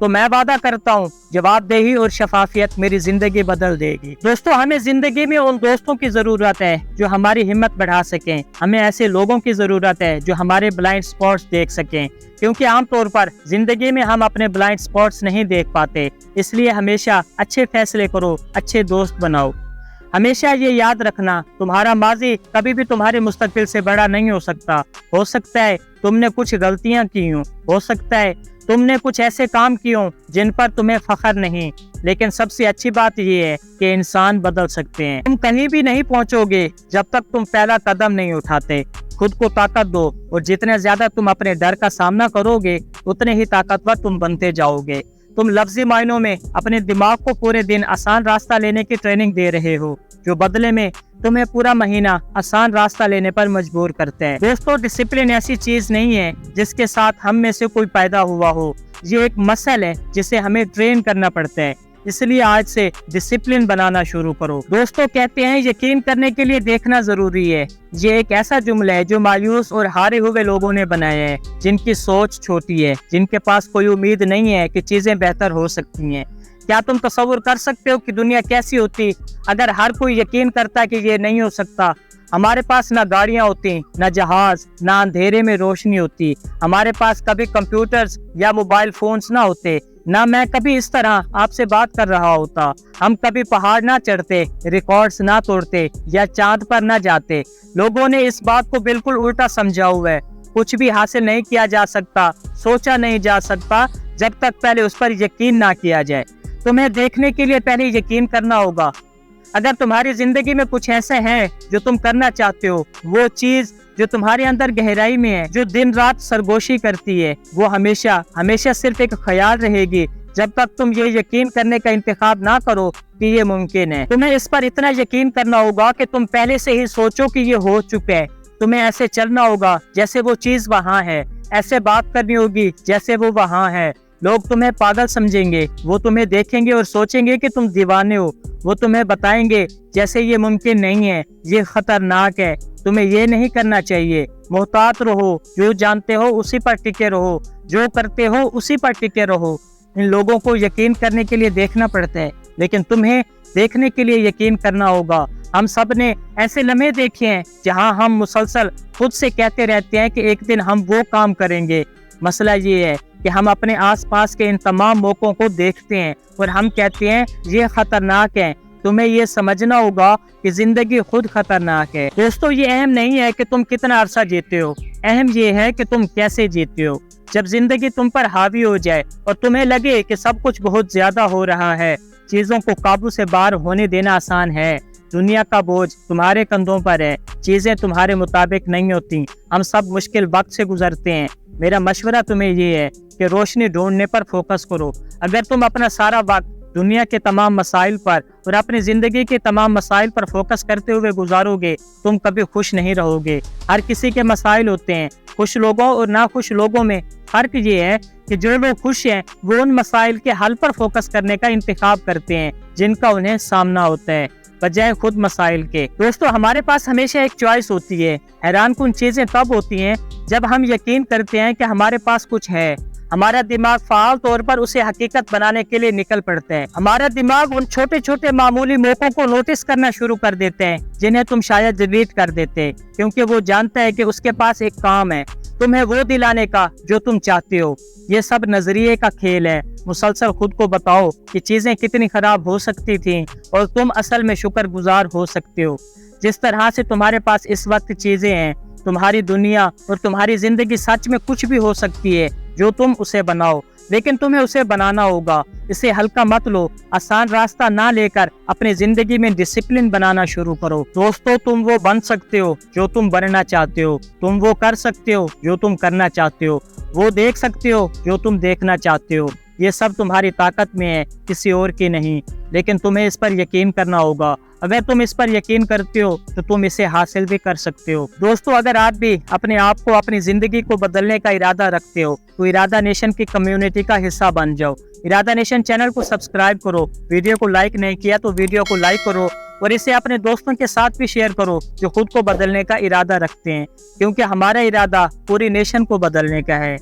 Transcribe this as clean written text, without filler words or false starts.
تو میں وعدہ کرتا ہوں جواب دہی اور شفافیت میری زندگی بدل دے گی۔ دوستو، ہمیں زندگی میں ان دوستوں کی ضرورت ہے جو ہماری ہمت بڑھا سکیں۔ ہمیں ایسے لوگوں کی ضرورت ہے جو ہمارے بلائنڈ سپاٹس دیکھ سکیں، کیونکہ عام طور پر زندگی میں ہم اپنے بلائنڈ سپاٹس نہیں دیکھ پاتے۔ اس لیے ہمیشہ اچھے فیصلے کرو، اچھے دوست بناؤ۔ ہمیشہ یہ یاد رکھنا، تمہارا ماضی کبھی بھی تمہارے مستقبل سے بڑا نہیں ہو سکتا ہے تم نے کچھ غلطیاں کی ہوں، ہو سکتا ہے تم نے کچھ ایسے کام کیے ہوں جن پر تمہیں فخر نہیں، لیکن سب سے اچھی بات یہ ہے کہ انسان بدل سکتے ہیں۔ تم کہیں بھی نہیں پہنچو گے جب تک تم پہلا قدم نہیں اٹھاتے۔ خود کو طاقت دو، اور جتنے زیادہ تم اپنے ڈر کا سامنا کرو گے اتنے ہی طاقتور تم بنتے جاؤ گے۔ تم لفظی معنوں میں اپنے دماغ کو پورے دن آسان راستہ لینے کی ٹریننگ دے رہے ہو، جو بدلے میں تمہیں پورا مہینہ آسان راستہ لینے پر مجبور کرتے ہیں۔ دوستو، ڈسپلن ایسی چیز نہیں ہے جس کے ساتھ ہم میں سے کوئی پیدا ہوا ہو، یہ ایک مسل ہے جسے ہمیں ٹرین کرنا پڑتا ہے۔ اس لیے آج سے ڈسپلن بنانا شروع کرو۔ دوستو، کہتے ہیں یقین کرنے کے لیے دیکھنا ضروری ہے۔ یہ ایک ایسا جملہ ہے جو مایوس اور ہارے ہوئے لوگوں نے بنایا ہے، جن کی سوچ چھوٹی ہے، جن کے پاس کوئی امید نہیں ہے کہ چیزیں بہتر ہو سکتی ہیں۔ کیا تم تصور کر سکتے ہو کہ دنیا کیسی ہوتی اگر ہر کوئی یقین کرتا کہ یہ نہیں ہو سکتا؟ ہمارے پاس نہ گاڑیاں ہوتی، نہ جہاز، نہ اندھیرے میں روشنی ہوتی۔ ہمارے پاس کبھی کمپیوٹرز یا موبائل فونز نہ ہوتے، نہ میں کبھی اس طرح آپ سے بات کر رہا ہوتا۔ ہم کبھی پہاڑ نہ چڑھتے، ریکارڈز نہ توڑتے یا چاند پر نہ جاتے۔ لوگوں نے اس بات کو بالکل الٹا سمجھا ہوا ہے۔ کچھ بھی حاصل نہیں کیا جا سکتا، سوچا نہیں جا سکتا جب تک پہلے اس پر یقین نہ کیا جائے۔ تمہیں دیکھنے کے لیے پہلے یقین کرنا ہوگا۔ اگر تمہاری زندگی میں کچھ ایسے ہیں جو تم کرنا چاہتے ہو، وہ چیز جو تمہارے اندر گہرائی میں ہے، جو دن رات سرگوشی کرتی ہے، وہ ہمیشہ صرف ایک خیال رہے گی جب تک تم یہ یقین کرنے کا انتخاب نہ کرو کہ یہ ممکن ہے۔ تمہیں اس پر اتنا یقین کرنا ہوگا کہ تم پہلے سے ہی سوچو کہ یہ ہو چکا ہے۔ تمہیں ایسے چلنا ہوگا جیسے وہ چیز وہاں ہے، ایسے بات کرنی ہوگی جیسے وہ وہاں ہے۔ لوگ تمہیں پاگل سمجھیں گے، وہ تمہیں دیکھیں گے اور سوچیں گے کہ تم دیوانے ہو۔ وہ تمہیں بتائیں گے جیسے یہ ممکن نہیں ہے، یہ خطرناک ہے، تمہیں یہ نہیں کرنا چاہیے۔ محتاط رہو، جو جانتے ہو اسی پر ٹکے رہو، جو کرتے ہو اسی پر ٹکے رہو۔ ان لوگوں کو یقین کرنے کے لیے دیکھنا پڑتا ہے، لیکن تمہیں دیکھنے کے لیے یقین کرنا ہوگا۔ ہم سب نے ایسے لمحے دیکھے ہیں جہاں ہم مسلسل خود سے کہتے رہتے ہیں کہ ایک دن ہم وہ کام کریں گے۔ مسئلہ یہ ہے کہ ہم اپنے آس پاس کے ان تمام موقعوں کو دیکھتے ہیں اور ہم کہتے ہیں یہ خطرناک ہے۔ تمہیں یہ سمجھنا ہوگا کہ زندگی خود خطرناک ہے۔ دوستو، یہ اہم نہیں ہے کہ تم کتنا عرصہ جیتے ہو، اہم یہ ہے کہ تم کیسے جیتے ہو۔ جب زندگی تم پر حاوی ہو جائے اور تمہیں لگے کہ سب کچھ بہت زیادہ ہو رہا ہے، چیزوں کو قابو سے باہر ہونے دینا آسان ہے۔ دنیا کا بوجھ تمہارے کندھوں پر ہے، چیزیں تمہارے مطابق نہیں ہوتی، ہم سب مشکل وقت سے گزرتے ہیں۔ میرا مشورہ تمہیں یہ ہے کہ روشنی ڈھونڈنے پر فوکس کرو۔ اگر تم اپنا سارا وقت دنیا کے تمام مسائل پر اور اپنی زندگی کے تمام مسائل پر فوکس کرتے ہوئے گزارو گے، تم کبھی خوش نہیں رہو گے۔ ہر کسی کے مسائل ہوتے ہیں۔ خوش لوگوں اور ناخوش لوگوں میں فرق یہ ہے کہ جو لوگ خوش ہیں وہ ان مسائل کے حل پر فوکس کرنے کا انتخاب کرتے ہیں جن کا انہیں سامنا ہوتا ہے، بجائے خود مسائل کے۔ دوستو، ہمارے پاس ہمیشہ ایک چوائس ہوتی ہے۔ حیران کن چیزیں تب ہوتی ہیں جب ہم یقین کرتے ہیں کہ ہمارے پاس کچھ ہے۔ ہمارا دماغ فعال طور پر اسے حقیقت بنانے کے لیے نکل پڑتا ہے۔ ہمارا دماغ ان چھوٹے چھوٹے معمولی موقعوں کو نوٹس کرنا شروع کر دیتے ہیں جنہیں تم شاید ڈیلیٹ کر دیتے، کیونکہ وہ جانتا ہے کہ اس کے پاس ایک کام ہے تمہیں وہ دلانے کا جو تم چاہتے ہو۔ یہ سب نظریے کا کھیل ہے۔ مسلسل خود کو بتاؤ کہ چیزیں کتنی خراب ہو سکتی تھیں اور تم اصل میں شکر گزار ہو سکتے ہو۔ جس طرح سے تمہارے پاس اس وقت چیزیں ہیں، تمہاری دنیا اور تمہاری زندگی سچ میں کچھ بھی ہو سکتی ہے جو تم اسے بناؤ، لیکن تمہیں اسے بنانا ہوگا۔ اسے ہلکا مت لو، آسان راستہ نہ لے کر اپنی زندگی میں ڈسپلن بنانا شروع کرو۔ دوستو، تم وہ بن سکتے ہو جو تم بننا چاہتے ہو، تم وہ کر سکتے ہو جو تم کرنا چاہتے ہو، وہ دیکھ سکتے ہو جو تم دیکھنا چاہتے ہو۔ یہ سب تمہاری طاقت میں ہے، کسی اور کی نہیں، لیکن تمہیں اس پر یقین کرنا ہوگا۔ اگر تم اس پر یقین کرتے ہو تو تم اسے حاصل بھی کر سکتے ہو۔ دوستو، اگر آپ بھی اپنے آپ کو، اپنی زندگی کو بدلنے کا ارادہ رکھتے ہو تو ارادہ نیشن کی کمیونٹی کا حصہ بن جاؤ۔ ارادہ نیشن چینل کو سبسکرائب کرو، ویڈیو کو لائک نہیں کیا تو ویڈیو کو لائک کرو اور اسے اپنے دوستوں کے ساتھ بھی شیئر کرو جو خود کو بدلنے کا ارادہ رکھتے ہیں، کیونکہ ہمارا ارادہ پوری نیشن کو بدلنے کا ہے۔